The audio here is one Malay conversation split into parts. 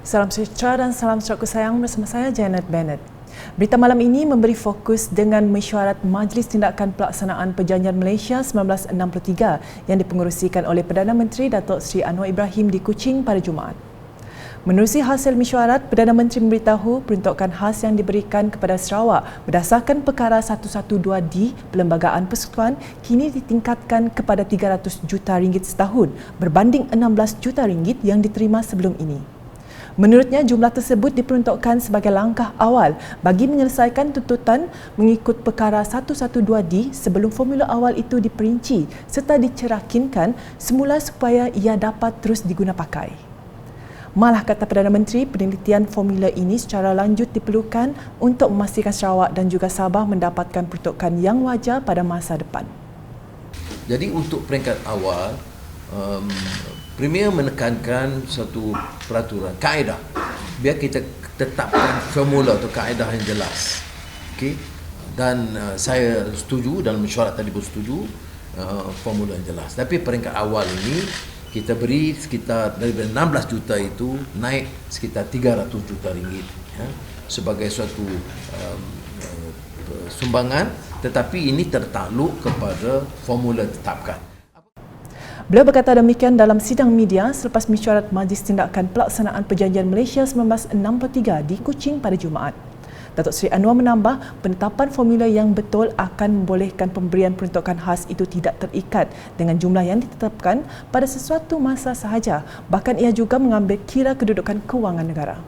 Salam sejahtera dan salam sejahtera sayang bersama saya Janet Bennett. Berita malam ini memberi fokus dengan mesyuarat Majlis Tindakan Pelaksanaan Perjanjian Malaysia 1963 yang dipengerusikan oleh Perdana Menteri Datuk Seri Anwar Ibrahim di Kuching pada Jumaat. Menerusi hasil mesyuarat, Perdana Menteri memberitahu peruntukan khas yang diberikan kepada Sarawak berdasarkan Perkara 112D Perlembagaan Persekutuan kini ditingkatkan kepada RM300 juta setahun berbanding RM16 juta yang diterima sebelum ini. Menurutnya, jumlah tersebut diperuntukkan sebagai langkah awal bagi menyelesaikan tuntutan mengikut Perkara 112D sebelum formula awal itu diperinci serta dicerakinkan semula supaya ia dapat terus digunapakai. Malah kata Perdana Menteri, penelitian formula ini secara lanjut diperlukan untuk memastikan Sarawak dan juga Sabah mendapatkan peruntukan yang wajar pada masa depan. Jadi untuk peringkat awal, Premier menekankan satu peraturan, kaedah, biar kita tetapkan formula atau kaedah yang jelas. Okay? Dan saya setuju, dalam mesyuarat tadi pun setuju, formula yang jelas. Tapi peringkat awal ini, kita beri sekitar daripada 16 juta itu naik sekitar 300 juta ringgit ya, sebagai suatu sumbangan, tetapi ini tertakluk kepada formula tetapkan. Beliau berkata demikian dalam sidang media selepas mesyuarat Majlis Tindakan Pelaksanaan Perjanjian Malaysia 1963 di Kuching pada Jumaat. Datuk Seri Anwar menambah, penetapan formula yang betul akan membolehkan pemberian peruntukan khas itu tidak terikat dengan jumlah yang ditetapkan pada sesuatu masa sahaja, bahkan ia juga mengambil kira kedudukan kewangan negara.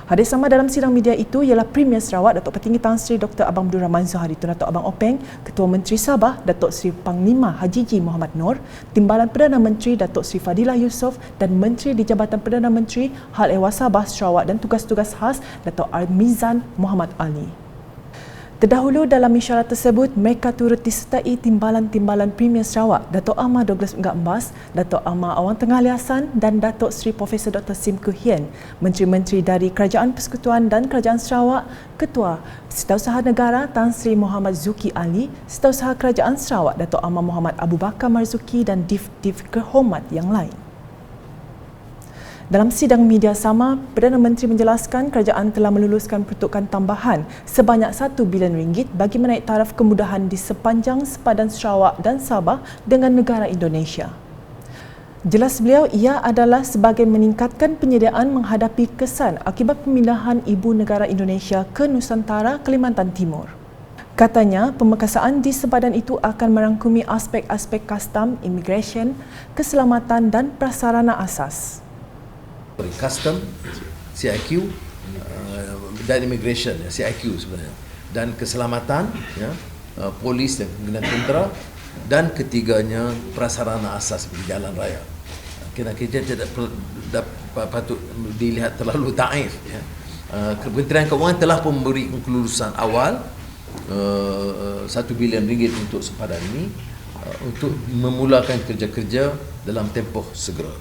Hadir sama dalam sidang media itu ialah Premier Sarawak Datuk Petinggi Tan Sri Dr. Abang Abdul Rahman Zuhari Tun Datuk Abang Openg, Ketua Menteri Sabah Datuk Seri Panglima Haji Ji Muhammad Noor, Timbalan Perdana Menteri Datuk Seri Fadilah Yusof dan Menteri di Jabatan Perdana Menteri Hal Ehwal Sabah Sarawak dan Tugas-Tugas Khas Datuk Armizan Muhammad Ali. Terdahulu dalam mesyuarat tersebut, mereka turut disertai Timbalan-Timbalan Premier Sarawak, Datuk Ahmad Douglas Enggak Embas, Datuk Ahmad Awang Tengah Liasan dan Datuk Seri Profesor Dr. Sim Keu Hien, Menteri-Menteri dari Kerajaan Persekutuan dan Kerajaan Sarawak, Ketua Setiausaha Negara Tan Sri Muhammad Zuki Ali, Setiausaha Kerajaan Sarawak Datuk Ahmad Muhammad Abu Bakar Marzuki dan Div-Div Kehormat yang lain. Dalam sidang media sama, Perdana Menteri menjelaskan kerajaan telah meluluskan peruntukan tambahan sebanyak RM1 bilion bagi menaik taraf kemudahan di sepanjang sepadan Sarawak dan Sabah dengan negara Indonesia. Jelas beliau, ia adalah sebagai meningkatkan penyediaan menghadapi kesan akibat pemindahan ibu negara Indonesia ke Nusantara, Kalimantan Timur. Katanya, pemekasaan di sepadan itu akan merangkumi aspek-aspek custom, immigration, keselamatan dan prasarana asas. Custom, CIQ dan immigration, CIQ sebenarnya, dan keselamatan, polis dan tentera, dan ketiganya prasarana asas seperti jalan raya. Kita tidak patut dilihat terlalu taif. Kementerian Keuangan telah pun memberi kelulusan awal RM1 bilion untuk sepadan ini untuk memulakan kerja-kerja dalam tempoh segera.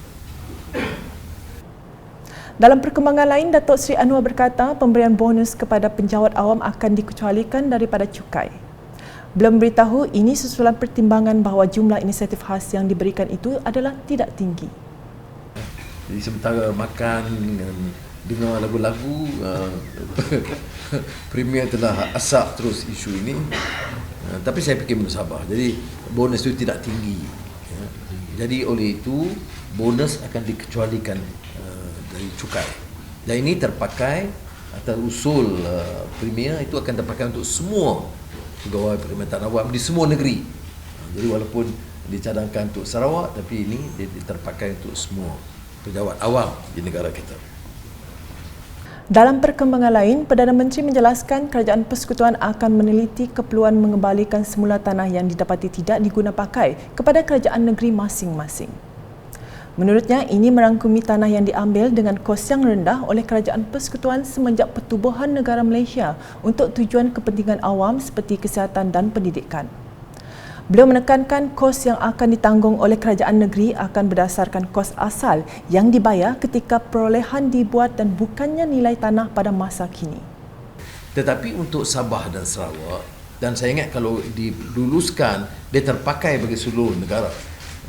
Dalam perkembangan lain, Datuk Seri Anwar berkata pemberian bonus kepada penjawat awam akan dikecualikan daripada cukai. Beliau memberitahu ini susulan pertimbangan bahawa jumlah inisiatif khas yang diberikan itu adalah tidak tinggi. Jadi sementara makan dengan dengar lagu-lagu, Premier telah asap terus isu ini. Tapi saya fikir bersabar. Jadi bonus itu tidak tinggi. Jadi oleh itu bonus akan dikecualikan dari cukai. Dan ini terpakai atas usul Premier, itu akan terpakai untuk semua pegawai perkhidmatan awam di semua negeri. Jadi walaupun dicadangkan untuk Sarawak, tapi ini terpakai untuk semua pejabat awam di negara kita. Dalam perkembangan lain, Perdana Menteri menjelaskan Kerajaan Persekutuan akan meneliti keperluan mengembalikan semula tanah yang didapati tidak digunapakai kepada kerajaan negeri masing-masing. Menurutnya, ini merangkumi tanah yang diambil dengan kos yang rendah oleh Kerajaan Persekutuan semenjak pertubuhan negara Malaysia untuk tujuan kepentingan awam seperti kesihatan dan pendidikan. Beliau menekankan kos yang akan ditanggung oleh kerajaan negeri akan berdasarkan kos asal yang dibayar ketika perolehan dibuat dan bukannya nilai tanah pada masa kini. Tetapi untuk Sabah dan Sarawak, dan saya ingat kalau diluluskan, dia terpakai bagi seluruh negara.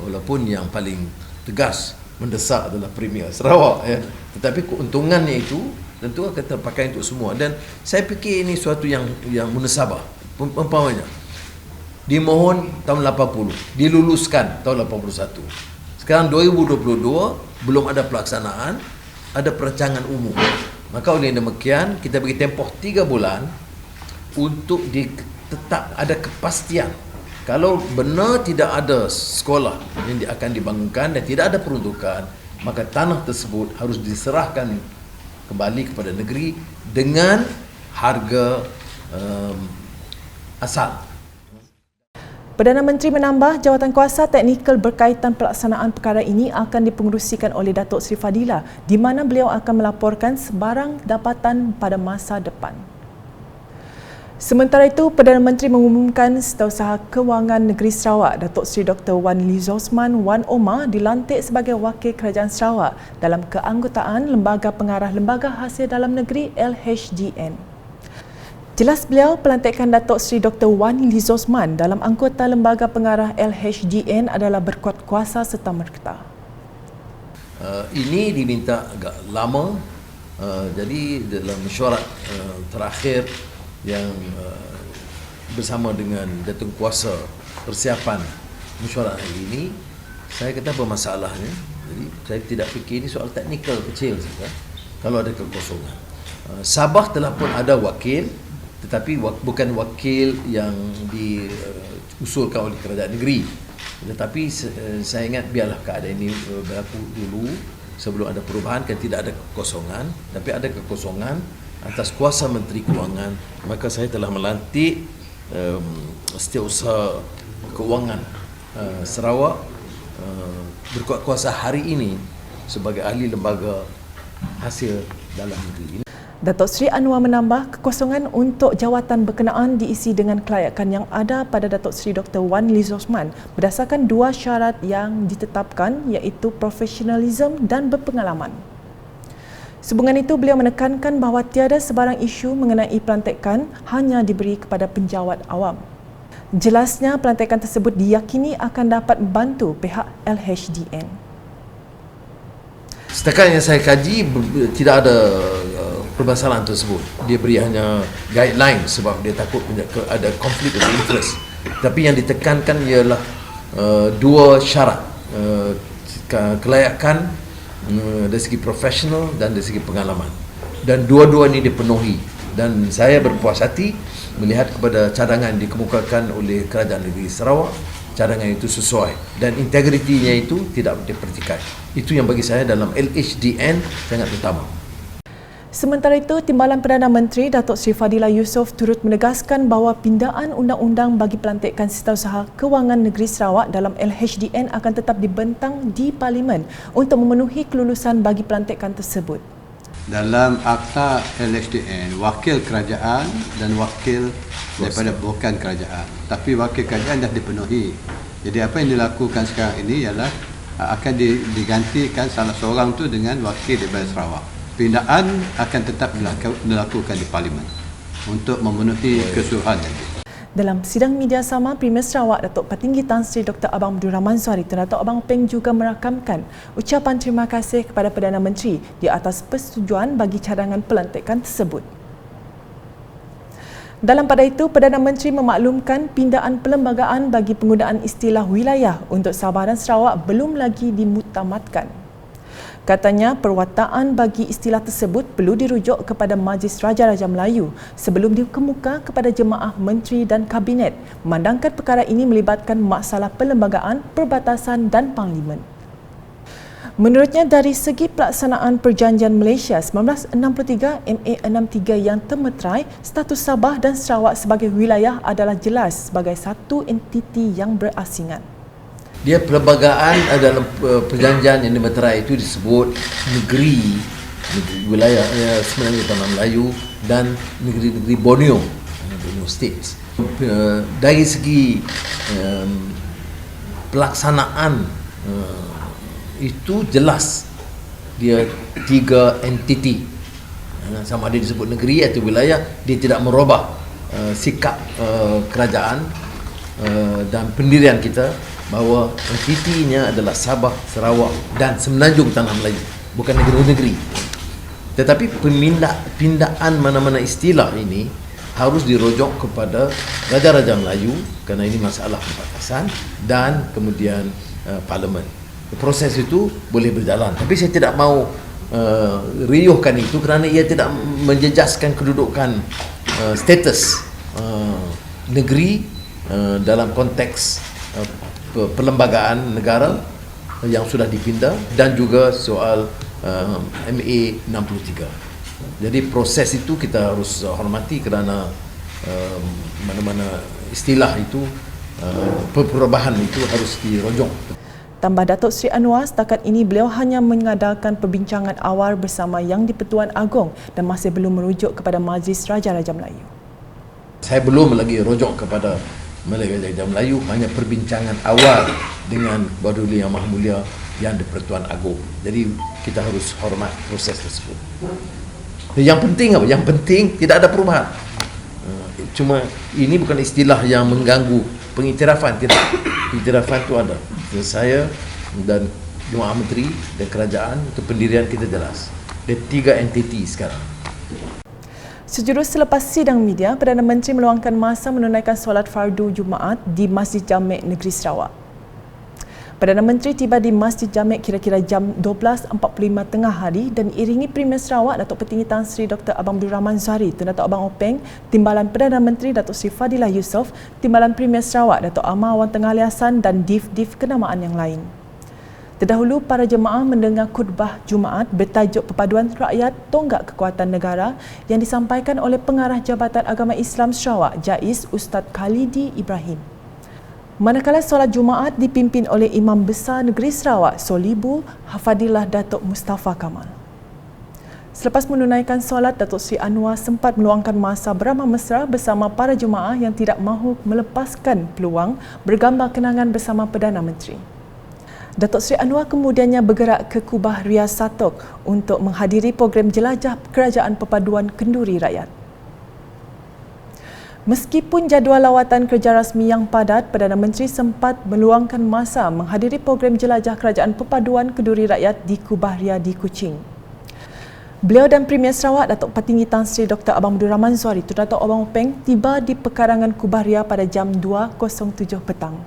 Walaupun yang paling tegas mendesak adalah Premier Sarawak, ya. Tetapi keuntungannya itu tentu akan terpakai untuk semua, dan saya fikir ini suatu yang munasabah. Umpamanya dimohon tahun 80, diluluskan tahun 81. Sekarang 2022 belum ada pelaksanaan, ada perancangan umum. Maka oleh demikian kita bagi tempoh 3 bulan untuk tetap ada kepastian. Kalau benar tidak ada sekolah yang akan dibangunkan dan tidak ada peruntukan, maka tanah tersebut harus diserahkan kembali kepada negeri dengan harga asal. Perdana Menteri menambah jawatankuasa teknikal berkaitan pelaksanaan perkara ini akan dipengerusikan oleh Datuk Seri Fadilah, di mana beliau akan melaporkan sebarang dapatan pada masa depan. Sementara itu, Perdana Menteri mengumumkan Setiausaha Kewangan Negeri Sarawak, Datuk Seri Dr. Wan Lizosman Wan Omar dilantik sebagai Wakil Kerajaan Sarawak dalam keanggotaan Lembaga Pengarah Lembaga Hasil Dalam Negeri LHDN. Jelas beliau, pelantikan Datuk Seri Dr. Wan Lizosman dalam anggota Lembaga Pengarah LHDN adalah berkuat kuasa serta-merta. Ini diminta agak lama, jadi dalam mesyuarat terakhir yang bersama dengan Jawatankuasa persiapan mesyuarat hari ini, saya kata bermasalahnya. Jadi saya tidak fikir ini soal teknikal kecil saja. Kalau ada kekosongan, Sabah telah pun ada wakil, tetapi bukan wakil yang diusulkan oleh kerajaan negeri. Tetapi saya ingat biarlah keadaan ini berlaku dulu sebelum ada perubahan, kan tidak ada kekosongan. Tapi ada kekosongan atas kuasa Menteri Kewangan, maka saya telah melantik Setiausaha Kewangan Sarawak berkuat kuasa hari ini sebagai ahli lembaga hasil dalam negeri. Datuk Seri Anwar menambah, kekosongan untuk jawatan berkenaan diisi dengan kelayakan yang ada pada Datuk Seri Dr. Wan Lizosman berdasarkan 2 syarat yang ditetapkan, iaitu profesionalisme dan berpengalaman. Sehubungan itu, beliau menekankan bahawa tiada sebarang isu mengenai pelantikan hanya diberi kepada penjawat awam. Jelasnya, pelantikan tersebut diyakini akan dapat membantu pihak LHDN. Setakat yang saya kaji, tidak ada permasalahan tersebut. Dia beri hanya guideline sebab dia takut ada konflik of interest. Tapi yang ditekankan ialah 2 syarat, kelayakan dari segi profesional dan dari segi pengalaman, dan dua-dua ini dipenuhi, dan saya berpuas hati melihat kepada cadangan yang dikemukakan oleh Kerajaan Negeri Sarawak. Cadangan itu sesuai dan integritinya itu tidak dipertikai. Itu yang bagi saya dalam LHDN sangat utama. Sementara itu, Timbalan Perdana Menteri Datuk Seri Fadilah Yusof turut menegaskan bahawa pindaan undang-undang bagi pelantikan Setiausaha Kewangan Negeri Sarawak dalam LHDN akan tetap dibentang di Parlimen untuk memenuhi kelulusan bagi pelantikan tersebut. Dalam akta LHDN, wakil kerajaan dan wakil daripada bukan kerajaan. Tapi wakil kerajaan dah dipenuhi. Jadi apa yang dilakukan sekarang ini ialah akan digantikan salah seorang tu dengan wakil daripada Sarawak. Pindaan akan tetap dilakukan di Parlimen untuk memenuhi keseluruhan tadi. Dalam sidang media sama, Premier Sarawak Datuk Patinggi Tan Sri Dr. Abang Abdul Rahman Zuari dan Datuk Abang Peng juga merakamkan ucapan terima kasih kepada Perdana Menteri di atas persetujuan bagi cadangan pelantikan tersebut. Dalam pada itu, Perdana Menteri memaklumkan pindaan perlembagaan bagi penggunaan istilah wilayah untuk Sabah dan Sarawak belum lagi dimuktamadkan. Katanya, perwataan bagi istilah tersebut perlu dirujuk kepada Majlis Raja-Raja Melayu sebelum dikemuka kepada jemaah menteri dan kabinet, memandangkan perkara ini melibatkan masalah perlembagaan, perbatasan dan parlimen. Menurutnya, dari segi pelaksanaan Perjanjian Malaysia 1963 MA63 yang termeterai, status Sabah dan Sarawak sebagai wilayah adalah jelas sebagai satu entiti yang berasingan. Dia perlembagaan dalam perjanjian yang dimeterai itu disebut negeri wilayah sebenarnya Tanah Melayu dan negeri Borneo States. Dari segi pelaksanaan itu jelas dia 3 entiti, sama ada disebut negeri atau wilayah. Dia tidak merubah sikap kerajaan dan pendirian kita bahawa entitinya adalah Sabah, Sarawak dan Semenanjung Tanah Melayu, bukan negeri-negeri. Tetapi pindaan mana-mana istilah ini harus dirujuk kepada Raja-Raja Melayu kerana ini masalah perbatasan dan kemudian Parlimen. Proses itu boleh berjalan, tapi saya tidak mahu riuhkan itu kerana ia tidak menjejaskan kedudukan status negeri dalam konteks perlembagaan negara yang sudah dipindah dan juga soal MA 63. Jadi proses itu kita harus hormati kerana mana-mana istilah itu perubahan itu harus dirujuk. Tambah Datuk Seri Anwar, setakat ini beliau hanya mengadakan perbincangan awal bersama Yang di-Pertuan Agong dan masih belum merujuk kepada Majlis Raja-Raja Melayu. Saya belum lagi rujuk kepada Majlis Raja-Raja Melayu, hanya perbincangan awal dengan Baduli Yang Maha Mulia Yang di-Pertuan Agong. Jadi kita harus hormat proses tersebut. Yang penting apa? Yang penting tidak ada perubahan. Cuma ini bukan istilah yang mengganggu pengiktirafan, tidak. Pengiktirafan itu ada. Saya dan Jemaah Menteri dan Kerajaan untuk pendirian kita jelas. Ada 3 entiti sekarang. Sejurus selepas sidang media, Perdana Menteri meluangkan masa menunaikan solat fardu Jumaat di Masjid Jamek Negeri Sarawak. Perdana Menteri tiba di Masjid Jamek kira-kira jam 12.45 tengah hari dan iringi Premier Sarawak Datuk Petinggi Tan Sri Dr. Abang Abdul Rahman Zahari, Tun Datuk Abang Openg, Timbalan Perdana Menteri Datuk Sri Fadilah Yusof, Timbalan Premier Sarawak Datuk Amar Wan Tengah Aliasan dan div-div kenamaan yang lain. Terdahulu, para jemaah mendengar khutbah Jumaat bertajuk Perpaduan Rakyat Tonggak Kekuatan Negara yang disampaikan oleh Pengarah Jabatan Agama Islam Sarawak, Jais Ustaz Khalidi Ibrahim. Manakala solat Jumaat dipimpin oleh Imam Besar Negeri Sarawak, Solibu Hafadilah Datuk Mustafa Kamal. Selepas menunaikan solat, Datuk Seri Anwar sempat meluangkan masa beramah mesra bersama para jemaah yang tidak mahu melepaskan peluang bergambar kenangan bersama Perdana Menteri. Datuk Seri Anwar kemudiannya bergerak ke Kubah Rias Satok untuk menghadiri program jelajah Kerajaan Perpaduan Kenduri Rakyat. Meskipun jadual lawatan kerja rasmi yang padat, Perdana Menteri sempat meluangkan masa menghadiri program jelajah Kerajaan Perpaduan Kenduri Rakyat di Kubah Ria di Kuching. Beliau dan Premier Sarawak Datuk Petinggi Tan Sri Dr. Abang Abdul Rahman Zahari, Tun Datuk Abang Openg tiba di pekarangan Kubah Ria pada jam 2.07 petang.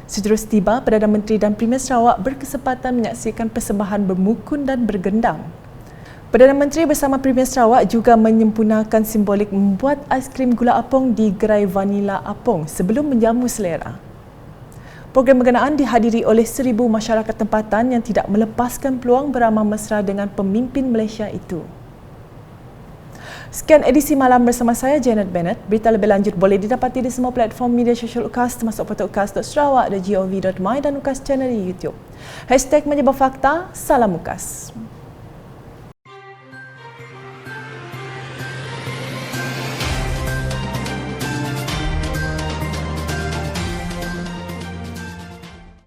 Sejurus tiba, Perdana Menteri dan Premier Sarawak berkesempatan menyaksikan persembahan bermukun dan bergendang. Perdana Menteri bersama Premier Sarawak juga menyempurnakan simbolik membuat aiskrim gula apung di gerai vanila apung sebelum menjamu selera. Program berkenaan dihadiri oleh 1,000 masyarakat tempatan yang tidak melepaskan peluang beramah mesra dengan pemimpin Malaysia itu. Sekian edisi malam bersama saya, Janet Bennett. Berita lebih lanjut boleh didapati di semua platform media sosial UKAS termasuk portal ukas.sarawak.gov.my dan UKAS channel di YouTube. #Menyebar Fakta, Salam UKAS.